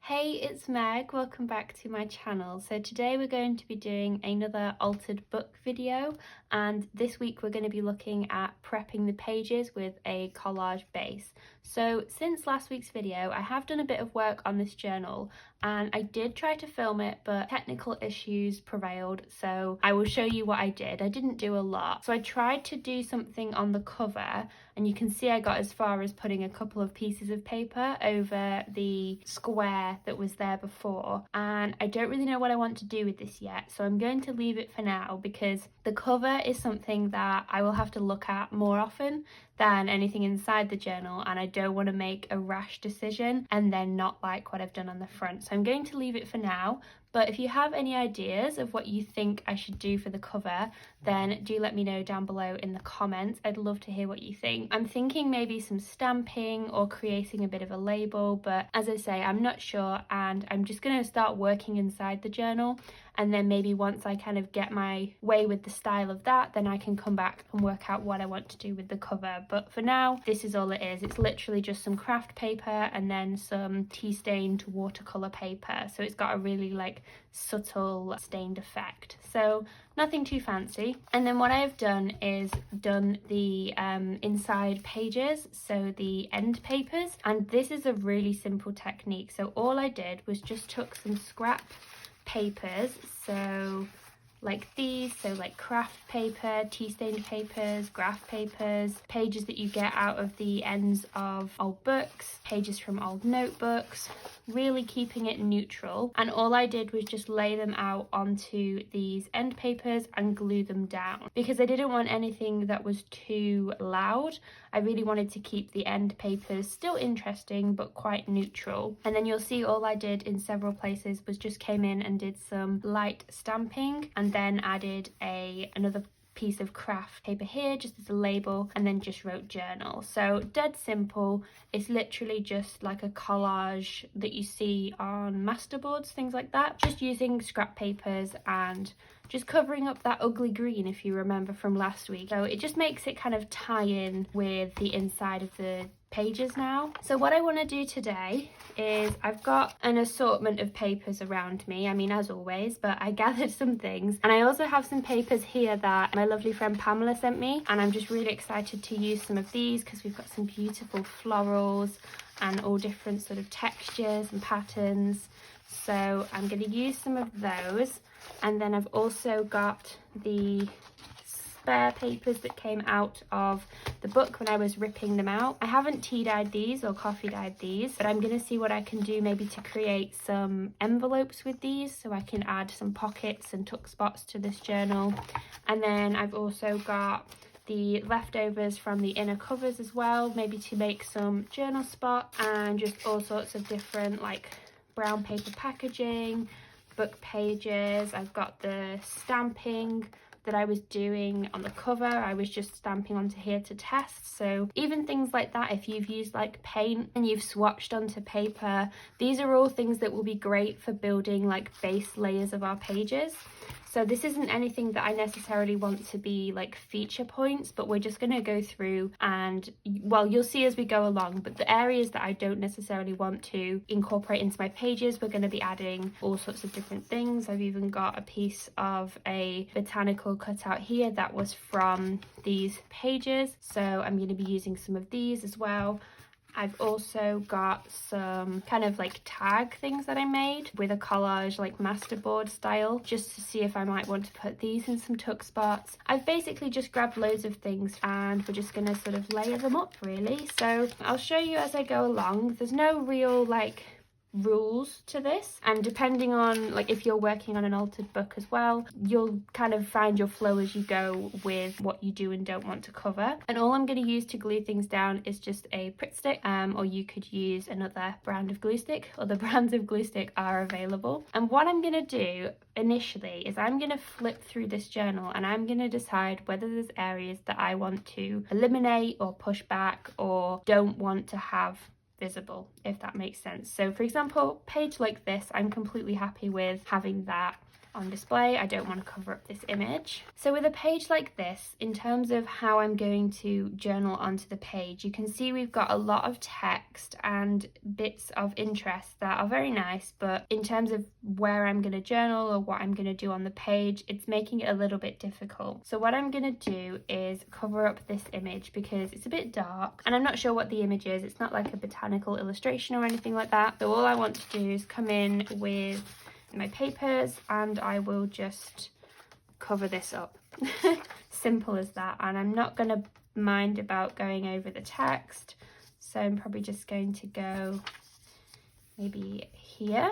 Hey, it's Meg. Welcome back to my channel. So today we're going to be doing another altered book video, and this week we're going to be looking at prepping the pages with a collage base. So since last week's video, I have done a bit of work on this journal and I did try to film it, but technical issues prevailed, so I will show you what I did. I didn't do a lot. So I tried to do something on the cover, and you can see I got as far as putting a couple of pieces of paper over the square that was there before, and I don't really know what I want to do with this yet, so I'm going to leave it for now because the cover is something that I will have to look at more often than anything inside the journal, and I don't want to make a rash decision and then not like what I've done on the front. So I'm going to leave it for now, but if you have any ideas of what you think I should do for the cover, then do let me know down below in the comments. I'd love to hear what you think. I'm thinking maybe some stamping or creating a bit of a label, but as I say, I'm not sure, and I'm just going to start working inside the journal, and then maybe once I kind of get my way with the style of that, then I can come back and work out what I want to do with the cover. But for now, this is all it is. It's literally just some craft paper and then some tea stained watercolor paper, so it's got a really like subtle stained effect, so nothing too fancy. And then what I have done is done the inside pages, so the end papers, and this is a really simple technique. So all I did was just took some scrap papers, so like these, so like craft paper, tea stained papers, graph papers, pages that you get out of the ends of old books, pages from old notebooks, really keeping it neutral. And all I did was just lay them out onto these end papers and glue them down because I didn't want anything that was too loud. I really wanted to keep the end papers still interesting but quite neutral. And then you'll see all I did in several places was just came in and did some light stamping, and then added another piece of craft paper here just as a label, and then just wrote journal. So dead simple. It's literally just like a collage that you see on masterboards, things like that, just using scrap papers and just covering up that ugly green, if you remember from last week. So it just makes it kind of tie in with the inside of the pages now. So what I want to do today is, I've got an assortment of papers around me, I mean as always, but I gathered some things, and I also have some papers here that my lovely friend Pamela sent me, and I'm just really excited to use some of these because we've got some beautiful florals and all different sort of textures and patterns. So I'm going to use some of those, and then I've also got the spare papers that came out of the book when I was ripping them out. I haven't tea dyed these or coffee dyed these, but I'm going to see what I can do maybe to create some envelopes with these so I can add some pockets and tuck spots to this journal. And then I've also got the leftovers from the inner covers as well, maybe to make some journal spots, and just all sorts of different like brown paper packaging, book pages. I've got the stamping that I was doing on the cover, I was just stamping onto here to test. So even things like that, if you've used like paint and you've swatched onto paper, these are all things that will be great for building like base layers of our pages. So this isn't anything that I necessarily want to be like feature points, but we're just going to go through and, well, you'll see as we go along, but the areas that I don't necessarily want to incorporate into my pages, we're going to be adding all sorts of different things. I've even got a piece of a botanical cutout here that was from these pages, so I'm going to be using some of these as well. I've also got some kind of like tag things that I made with a collage like masterboard style, just to see if I might want to put these in some tuck spots. I've basically just grabbed loads of things and we're just going to sort of layer them up really. So I'll show you as I go along. There's no real like rules to this, and depending on like if you're working on an altered book as well, you'll kind of find your flow as you go with what you do and don't want to cover. And all I'm going to use to glue things down is just a Pritt stick, or you could use another brand of glue stick. Other brands of glue stick are available. And what I'm going to do initially is I'm going to flip through this journal and I'm going to decide whether there's areas that I want to eliminate or push back or don't want to have visible, if that makes sense. So for example, page like this, I'm completely happy with having that on display. I don't want to cover up this image. So with a page like this, in terms of how I'm going to journal onto the page, you can see we've got a lot of text and bits of interest that are very nice, but in terms of where I'm going to journal or what I'm going to do on the page, it's making it a little bit difficult. So what I'm going to do is cover up this image because it's a bit dark and I'm not sure what the image is. It's not like a botanical illustration or anything like that. So all I want to do is come in with my papers and I will just cover this up. Simple as that. And I'm not going to mind about going over the text, so I'm probably just going to go maybe here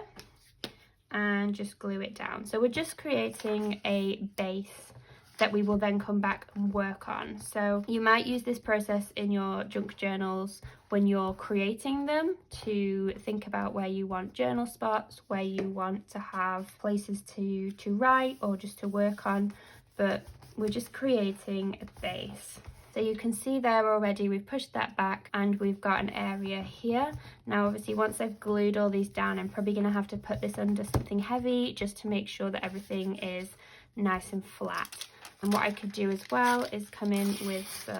and just glue it down. So we're just creating a base that we will then come back and work on. So you might use this process in your junk journals when you're creating them, to think about where you want journal spots, where you want to have places to write or just to work on, but we're just creating a base. So you can see there already we've pushed that back and we've got an area here. Now obviously once I've glued all these down, I'm probably going to have to put this under something heavy just to make sure that everything is nice and flat. And what I could do as well is come in with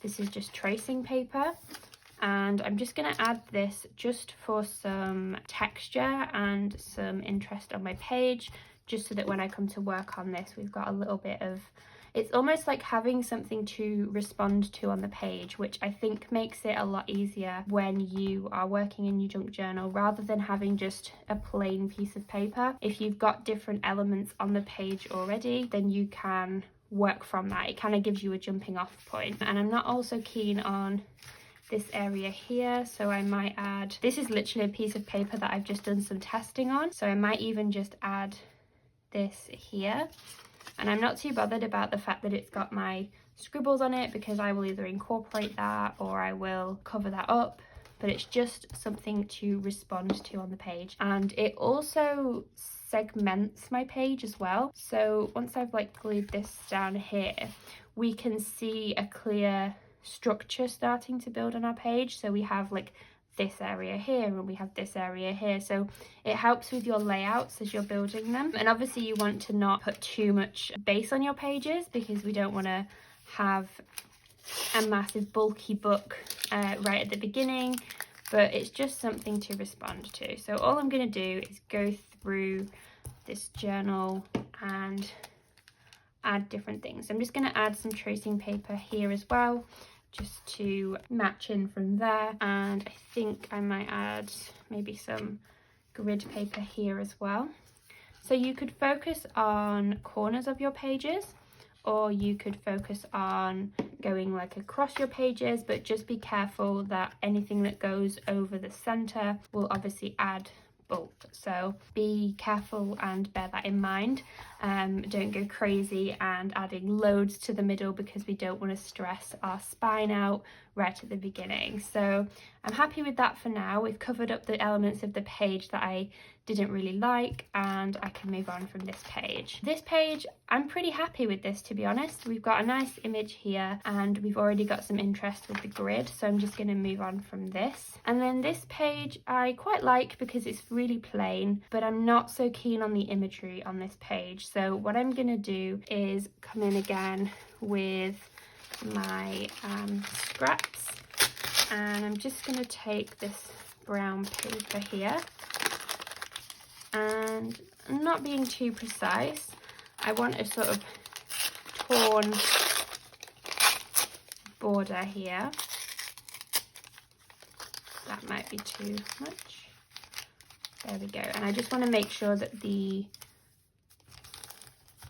this is just tracing paper, and I'm just going to add this just for some texture and some interest on my page, just so that when I come to work on this, we've got a little bit of, it's almost like having something to respond to on the page, which I think makes it a lot easier when you are working in your junk journal rather than having just a plain piece of paper. If you've got different elements on the page already, then you can work from that. It kind of gives you a jumping off point. And I'm not also keen on this area here, so I might add, this is literally a piece of paper that I've just done some testing on, so I might even just add this here. And I'm not too bothered about the fact that it's got my scribbles on it, because I will either incorporate that or I will cover that up, but it's just something to respond to on the page. And it also segments my page as well. So once I've like glued this down here, we can see a clear structure starting to build on our page. So we have like this area here and we have this area here, so it helps with your layouts as you're building them. And obviously you want to not put too much base on your pages, because we don't want to have a massive bulky book right at the beginning, but it's just something to respond to. So all I'm going to do is go through this journal and add different things. I'm just going to add some tracing paper here as well, just to match in from there, and I think I might add maybe some grid paper here as well. So you could focus on corners of your pages, or you could focus on going like across your pages, but just be careful that anything that goes over the center will obviously add bulk, so be careful and bear that in mind. Don't go crazy and adding loads to the middle, because we don't want to stress our spine out right at the beginning. So I'm happy with that for now. We've covered up the elements of the page that I didn't really like, and I can move on from this page. This page, I'm pretty happy with this, to be honest. We've got a nice image here and we've already got some interest with the grid, so I'm just going to move on from this. And then this page I quite like because it's really plain, but I'm not so keen on the imagery on this page. So what I'm going to do is come in again with my scraps, and I'm just going to take this brown paper here, and I'm not being too precise. I want a sort of torn border here. That might be too much. There we go. And I just want to make sure that the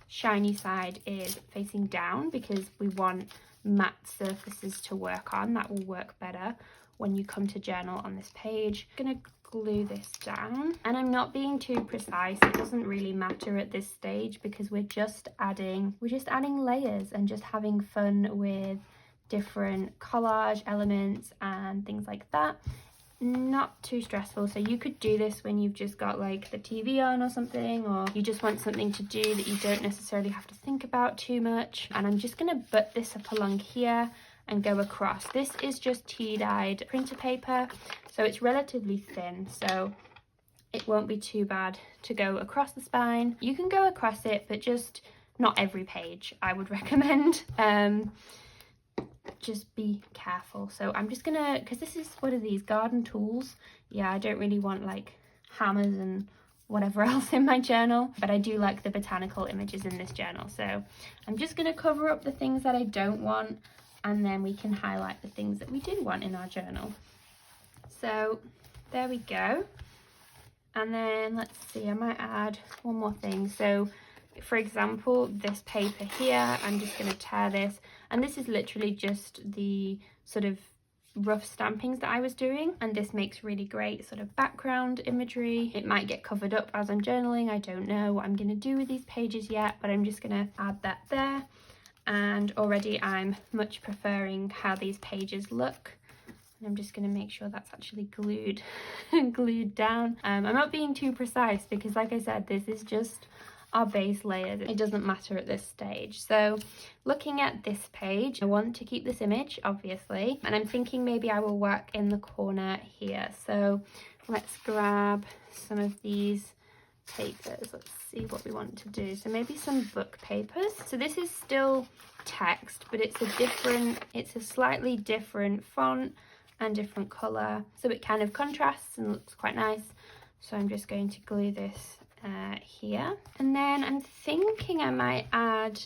shiny side is facing down, because we want matte surfaces to work on. That will work better when you come to journal on this page. I'm gonna glue this down, and I'm not being too precise. It doesn't really matter at this stage, because we're just adding layers and just having fun with different collage elements and things like that. Not too stressful. So you could do this when you've just got like the TV on or something, or you just want something to do that you don't necessarily have to think about too much. And I'm just going to butt this up along here and go across. This is just tea-dyed printer paper, so it's relatively thin, so it won't be too bad to go across the spine. You can go across it, but just not every page, I would recommend. Just be careful. So I'm just gonna, because this is, what are these, garden tools? Yeah, I don't really want like hammers and whatever else in my journal, but I do like the botanical images in this journal. So I'm just gonna cover up the things that I don't want, and then we can highlight the things that we do want in our journal. So there we go. And then let's see, I might add one more thing. So for example, this paper here, I'm just going to tear this, and this is literally just the sort of rough stampings that I was doing, and this makes really great sort of background imagery. It might get covered up as I'm journaling. I don't know what I'm going to do with these pages yet, but I'm just going to add that there. And already I'm much preferring how these pages look. And I'm just going to make sure that's actually glued glued down. I'm not being too precise because, like I said, this is just our base layers. It doesn't matter at this stage. So looking at this page, I want to keep this image, obviously, and I'm thinking maybe I will work in the corner here. So let's grab some of these papers. Let's see what we want to do. So maybe some book papers. So this is still text, but it's a slightly different font and different color, so it kind of contrasts and looks quite nice. So I'm just going to glue this here, and then I'm thinking I might add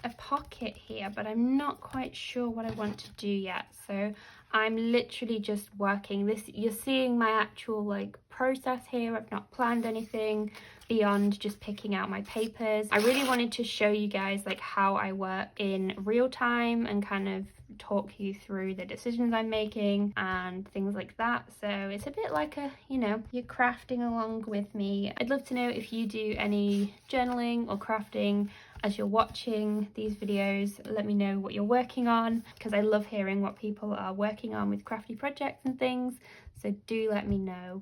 a pocket here, but I'm not quite sure what I want to do yet. So I'm literally just working this. You're seeing my actual like process here. I've not planned anything beyond just picking out my papers. I really wanted to show you guys like how I work in real time and kind of talk you through the decisions I'm making and things like that. So it's a bit like a, you know, you're crafting along with me. I'd love to know if you do any journaling or crafting as you're watching these videos. Let me know what you're working on, because I love hearing what people are working on with crafty projects and things. So do let me know.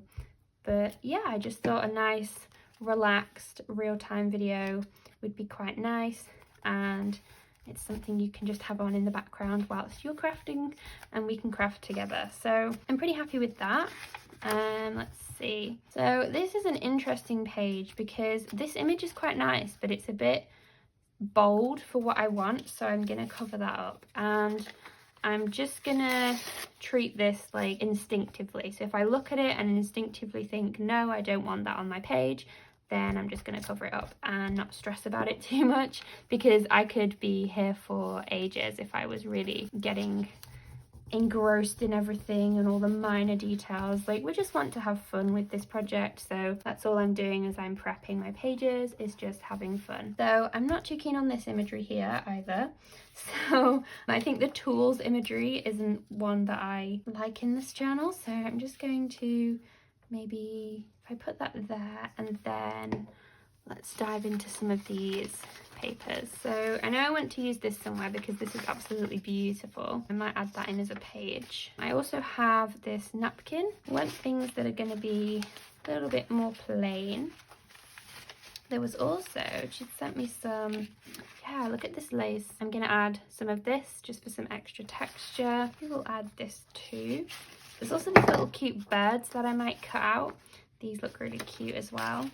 But yeah, I just thought a nice relaxed real-time video would be quite nice, and it's something you can just have on in the background whilst you're crafting, and we can craft together. So I'm pretty happy with that. Let's see. So this is an interesting page because this image is quite nice, but it's a bit bold for what I want. So I'm gonna cover that up, and I'm just gonna treat this like instinctively. So if I look at it and instinctively think, no, I don't want that on my page, then I'm just going to cover it up and not stress about it too much, because I could be here for ages if I was really getting engrossed in everything and all the minor details. Like, we just want to have fun with this project, so that's all I'm doing as I'm prepping my pages, is just having fun. So I'm not too keen on this imagery here either. So I think the tools imagery isn't one that I like in this journal, so I'm just going to maybe, if I put that there, and then let's dive into some of these papers. So I know I want to use this somewhere because this is absolutely beautiful. I might add that in as a page. I also have this napkin. I want things that are going to be a little bit more plain. There was also, she sent me some, yeah, look at this lace. I'm going to add some of this just for some extra texture. We will add this too. There's also these little cute birds that I might cut out. These look really cute as well.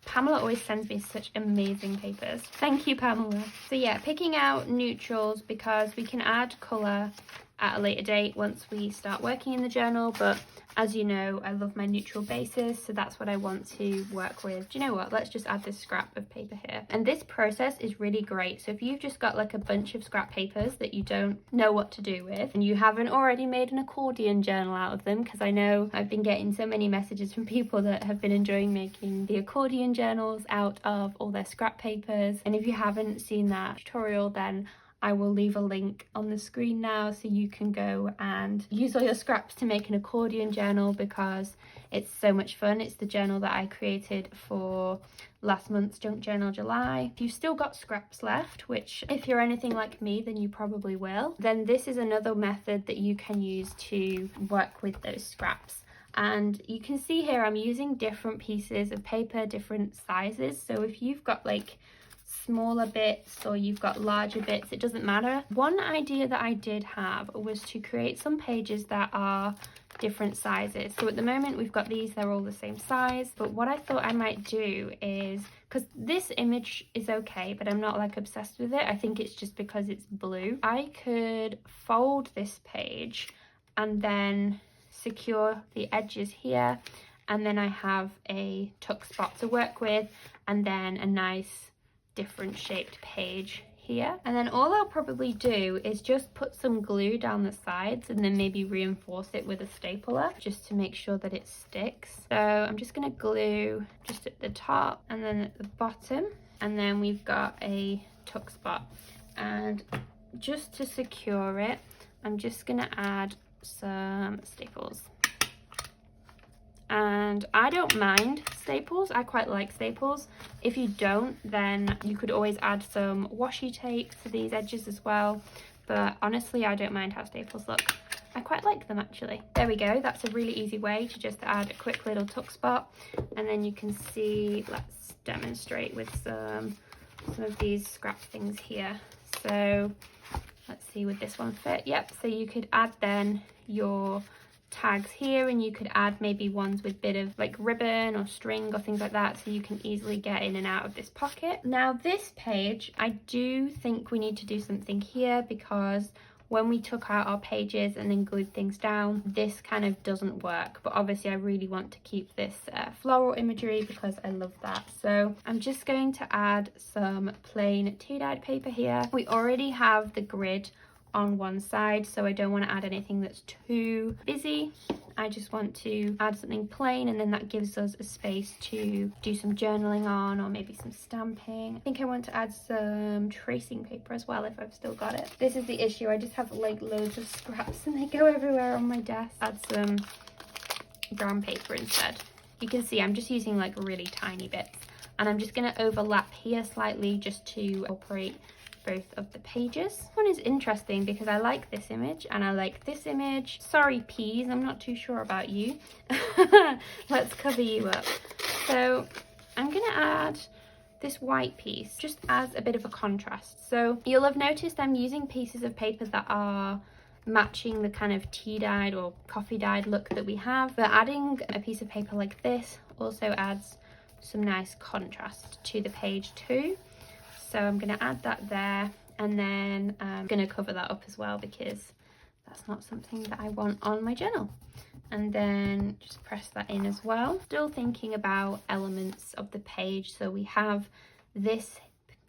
Pamela always sends me such amazing papers. Thank you, Pamela. So yeah, picking out neutrals because we can add colour at a later date once we start working in the journal, but as you know, I love my neutral bases, so that's what I want to work with. Do you know what? Let's just add this scrap of paper here. And this process is really great. So if you've just got like a bunch of scrap papers that you don't know what to do with, and you haven't already made an accordion journal out of them, because I know I've been getting so many messages from people that have been enjoying making the accordion journals out of all their scrap papers. And if you haven't seen that tutorial, then I will leave a link on the screen now so you can go and use all your scraps to make an accordion journal, because it's so much fun. It's the journal that I created for last month's Junk Journal July. If you've still got scraps left, which if you're anything like me, then you probably will, then this is another method that you can use to work with those scraps. And you can see here I'm using different pieces of paper, different sizes. So if you've got like smaller bits or you've got larger bits, it doesn't matter. One idea that I did have was to create some pages that are different sizes. So at the moment we've got these, they're all the same size, but what I thought I might do is, because this image is okay, but I'm not like obsessed with it, I think it's just because it's blue, I could fold this page and then secure the edges here, and then I have a tuck spot to work with, and then a nice different shaped page here. And then all I'll probably do is just put some glue down the sides and then maybe reinforce it with a stapler just to make sure that it sticks. So I'm just going to glue just at the top and then at the bottom, and then we've got a tuck spot. And just to secure it, I'm just going to add some staples. And I don't mind staples, I quite like staples. If you don't, then you could always add some washi tape to these edges as well, but honestly I don't mind how staples look. I quite like them actually. There we go, that's a really easy way to just add a quick little tuck spot. And then you can see, let's demonstrate with some of these scrap things here. So let's see, would this one fit? Yep, so you could add then your tags here, and you could add maybe ones with bit of like ribbon or string or things like that, so you can easily get in and out of this pocket. Now this page, I do think we need to do something here, because when we took out our pages and then glued things down, this kind of doesn't work. But obviously I really want to keep this floral imagery because I love that. So I'm just going to add some plain tea-dyed paper here. We already have the grid on one side, so I don't want to add anything that's too busy. I just want to add something plain, and then that gives us a space to do some journaling on, or maybe some stamping. I think I want to add some tracing paper as well if I've still got it. This is the issue, I just have like loads of scraps and they go everywhere on my desk. Add some brown paper instead. You can see I'm just using like really tiny bits, and I'm just going to overlap here slightly just to operate both of the pages. This one is interesting because I like this image and I like this image. Sorry peas, I'm not too sure about you. Let's cover you up. So I'm gonna add this white piece just as a bit of a contrast. So you'll have noticed I'm using pieces of paper that are matching the kind of tea dyed or coffee dyed look that we have, but adding a piece of paper like this also adds some nice contrast to the page too. So I'm going to add that there, and then I'm going to cover that up as well because that's not something that I want on my journal. And then just press that in as well. Still thinking about elements of the page. So we have this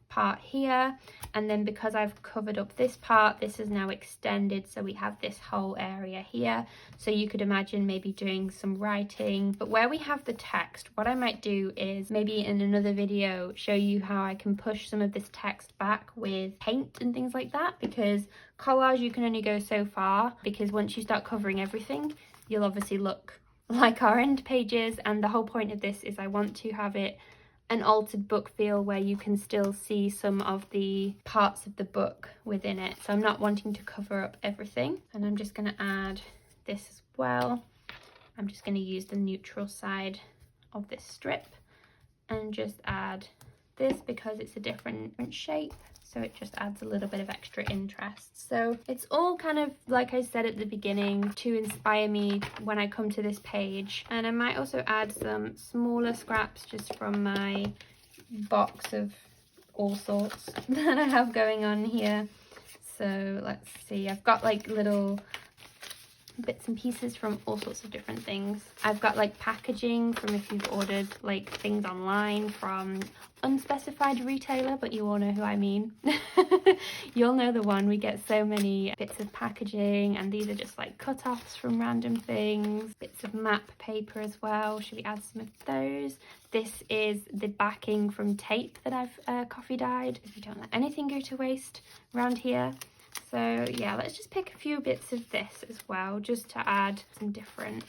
part here, and then because I've covered up this part, this is now extended, so we have this whole area here. So you could imagine maybe doing some writing, but where we have the text, what I might do is maybe in another video show you how I can push some of this text back with paint and things like that, because collage you can only go so far, because once you start covering everything you'll obviously look like our end pages, and the whole point of this is I want to have it an altered book feel where you can still see some of the parts of the book within it. So I'm not wanting to cover up everything. And I'm just going to add this as well. I'm just going to use the neutral side of this strip and just add this because it's a different shape. So it just adds a little bit of extra interest. So it's all kind of, like I said at the beginning, to inspire me when I come to this page. And I might also add some smaller scraps just from my box of all sorts that I have going on here. So let's see, I've got like little bits and pieces from all sorts of different things. I've got like packaging from if you've ordered like things online from unspecified retailer, but you all know who I mean. You'll know the one. We get so many bits of packaging, and these are just like cut-offs from random things. Bits of map paper as well. Should we add some of those? This is the backing from tape that I've coffee dyed. We don't let anything go to waste around here. So yeah, let's just pick a few bits of this as well, just to add some different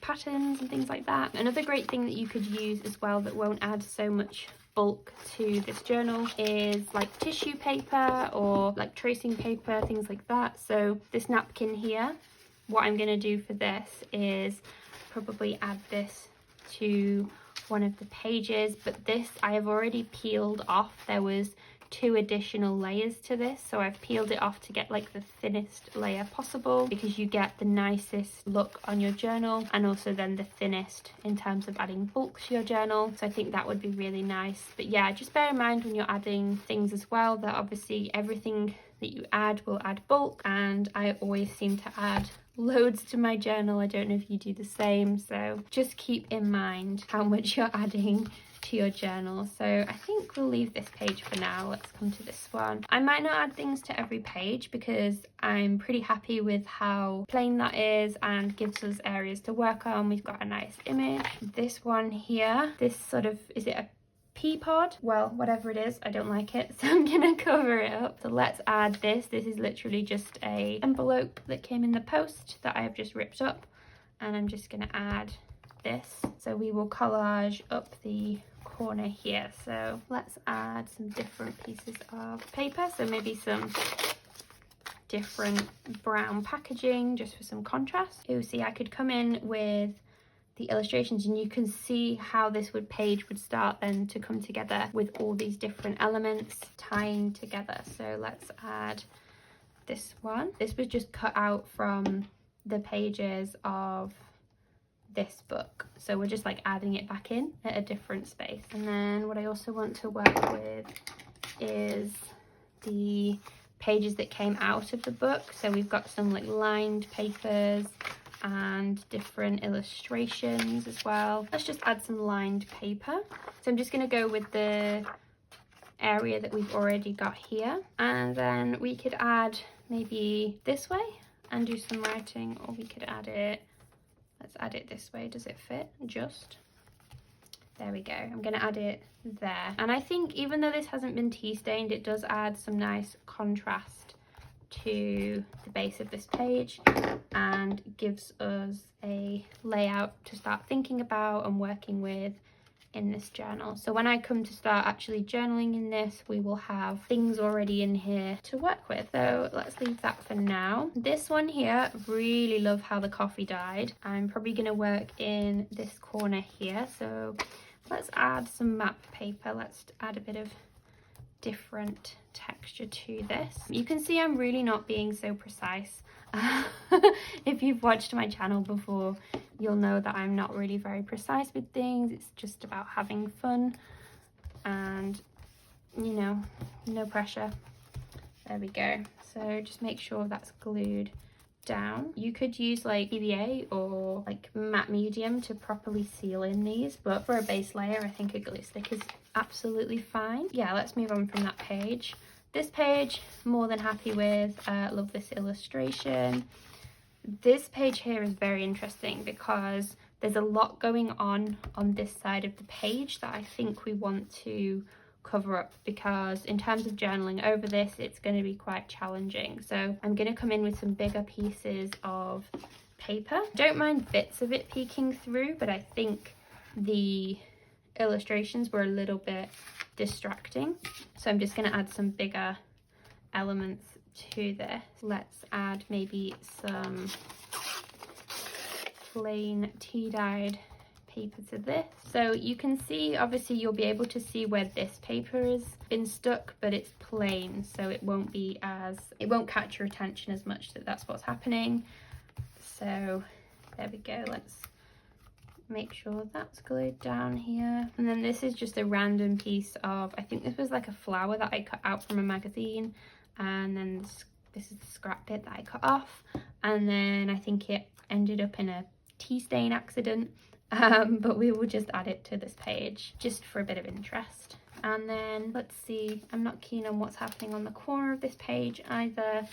patterns and things like that. Another great thing that you could use as well that won't add so much bulk to this journal is like tissue paper or like tracing paper, things like that. So this napkin here, what I'm going to do for this is probably add this to one of the pages, but this I have already peeled off. There was 2 additional layers to this, so I've peeled it off to get like the thinnest layer possible, because you get the nicest look on your journal and also then the thinnest in terms of adding bulk to your journal. So I think that would be really nice. But yeah, just bear in mind when you're adding things as well that obviously everything that you add will add bulk, and I always seem to add loads to my journal. I don't know if you do the same, so just keep in mind how much you're adding to your journal. So I think we'll leave this page for now. Let's come to this one. I might not add things to every page because I'm pretty happy with how plain that is and gives us areas to work on. We've got a nice image. This one here, this sort of, is it a pea pod? Well, whatever it is, I don't like it, so I'm gonna cover it up. So let's add this. This is literally just a envelope that came in the post that I have just ripped up, and I'm just gonna add this. So we will collage up the corner here. So let's add some different pieces of paper, so maybe some different brown packaging just for some contrast. You see, I could come in with the illustrations and you can see how this page would start then to come together with all these different elements tying together. So let's add this one. This was just cut out from the pages of this book, so we're just like adding it back in at a different space. And then what I also want to work with is the pages that came out of the book. So we've got some like lined papers and different illustrations as well. Let's just add some lined paper. So I'm just going to go with the area that we've already got here, and then we could add maybe this way and do some writing, or we could add it, let's add it this way. Does it fit? Just there we go. I'm going to add it there, and I think even though this hasn't been tea stained, it does add some nice contrast to the base of this page and gives us a layout to start thinking about and working with in this journal. So when I come to start actually journaling in this, we will have things already in here to work with. So let's leave that for now. This one here, really love how the coffee dyed. I'm probably going to work in this corner here. So let's add some map paper. Let's add a bit of different texture to this. You can see I'm really not being so precise. If you've watched my channel before, you'll know that I'm not really very precise with things. It's just about having fun and, you know, no pressure. There we go. So just make sure that's glued down. You could use like PVA or like matte medium to properly seal in these, but for a base layer I think a glue stick is absolutely fine. Yeah, let's move on from that page. This page, more than happy with. Love this illustration. This page here is very interesting because there's a lot going on this side of the page that I think we want to cover up, because in terms of journaling over this, it's going to be quite challenging. So I'm going to come in with some bigger pieces of paper. Don't mind bits of it peeking through, but I think the illustrations were a little bit distracting. So I'm just going to add some bigger elements to this. Let's add maybe some plain tea dyed paper to this. So you can see, obviously you'll be able to see where this paper has been stuck, but it's plain, so it won't catch your attention as much that that's what's happening. So there we go. Let's make sure that's glued down here. And then this is just a random piece of, I think this was like a flower that I cut out from a magazine, and then this is the scrap bit that I cut off, and then I think it ended up in a tea stain accident, but we will just add it to this page just for a bit of interest. And then let's see, I'm not keen on what's happening on the corner of this page either,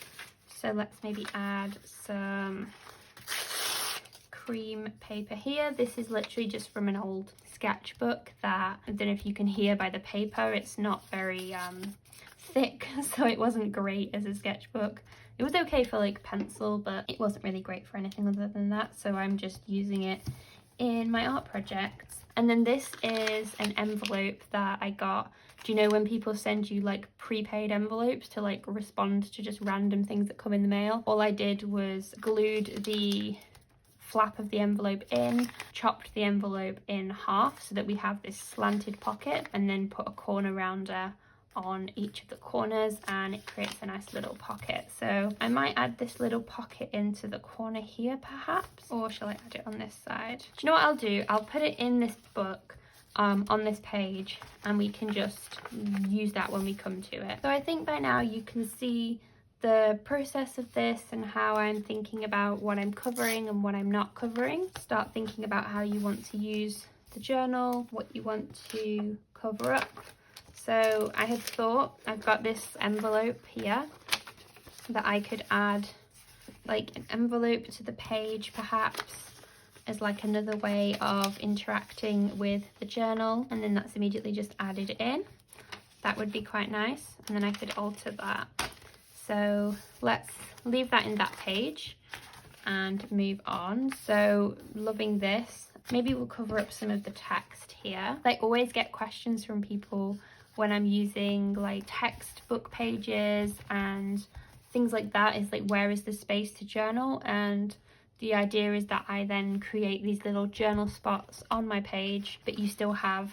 so let's maybe add some cream paper here. This is literally just from an old sketchbook that, I don't know if you can hear by the paper, it's not very thick, so it wasn't great as a sketchbook. It was okay for like pencil, but it wasn't really great for anything other than that, so I'm just using it in my art projects. And then this is an envelope that I got. Do you know when people send you like prepaid envelopes to like respond to just random things that come in the mail? All I did was glued the flap of the envelope in, chopped the envelope in half so that we have this slanted pocket, and then put a corner rounder on each of the corners, and it creates a nice little pocket. So I might add this little pocket into the corner here perhaps, or shall I add it on this side? Do you know what I'll do? I'll put it in this book on this page, and we can just use that when we come to it. So I think by now you can see the process of this and how I'm thinking about what I'm covering and what I'm not covering. Start thinking about how you want to use the journal, what you want to cover up. So I had thought, I've got this envelope here that I could add like an envelope to the page perhaps as like another way of interacting with the journal, and then that's immediately just added in. That would be quite nice, and then I could alter that. So let's leave that in that page and move on. So loving this. Maybe we'll cover up some of the text here. I always get questions from people when I'm using like textbook pages and things like that, is like, where is the space to journal? And the idea is that I then create these little journal spots on my page, but you still have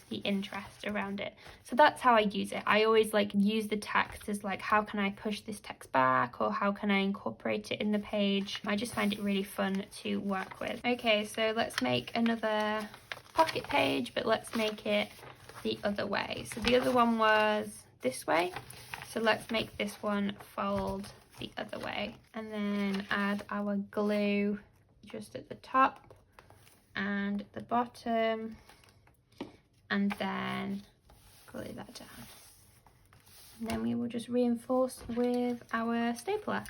the interest around it. So that's how I use it. I always like use the text as like, how can I push this text back, or how can I incorporate it in the page? I just find it really fun to work with. Okay, so let's make another pocket page, but let's make it the other way. So the other one was this way, so let's make this one fold the other way, and then add our glue just at the top and the bottom, and then glue that down, and then we will just reinforce with our stapler.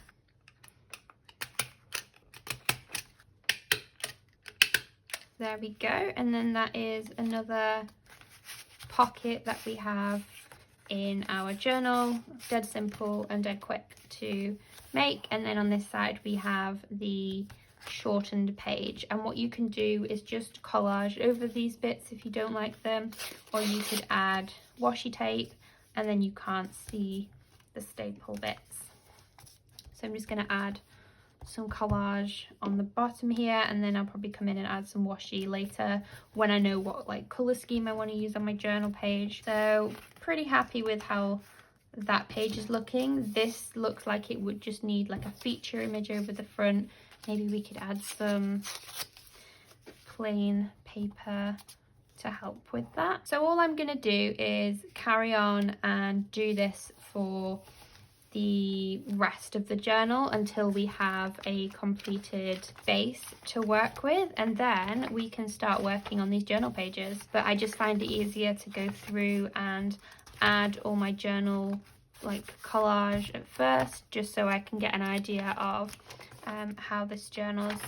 There we go, and then that is another pocket that we have in our journal. Dead simple and dead quick to make. And then on this side we have the shortened page, and what you can do is just collage over these bits if you don't like them, or you could add washi tape and then you can't see the staple bits. So I'm just going to add some collage on the bottom here, and then I'll probably come in and add some washi later when I know what like color scheme I want to use on my journal page. So pretty happy with how that page is looking. This looks like it would just need like a feature image over the front. Maybe we could add some plain paper to help with that. So all I'm going to do is carry on and do this for the rest of the journal until we have a completed base to work with, and then we can start working on these journal pages. But I just find it easier to go through and add all my journal like collage at first, just so I can get an idea of how this journal is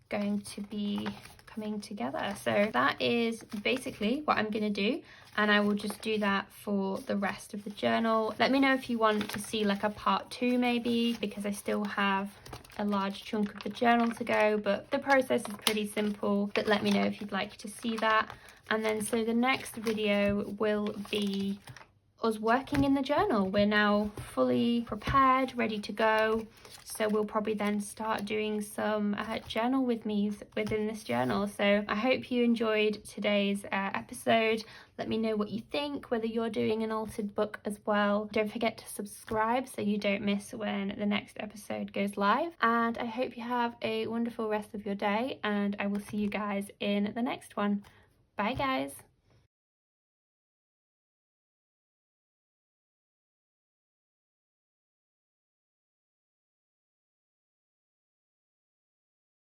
going to be coming together. So that is basically what I'm going to do, and I will just do that for the rest of the journal. Let me know if you want to see like a part 2 maybe, because I still have a large chunk of the journal to go, but the process is pretty simple. But let me know if you'd like to see that. And then so the next video will be us working in the journal. We're now fully prepared, ready to go. So we'll probably then start doing some journal with me's within this journal. So I hope you enjoyed today's episode. Let me know what you think, whether you're doing an altered book as well. Don't forget to subscribe so you don't miss when the next episode goes live. And I hope you have a wonderful rest of your day, and I will see you guys in the next one. Bye guys.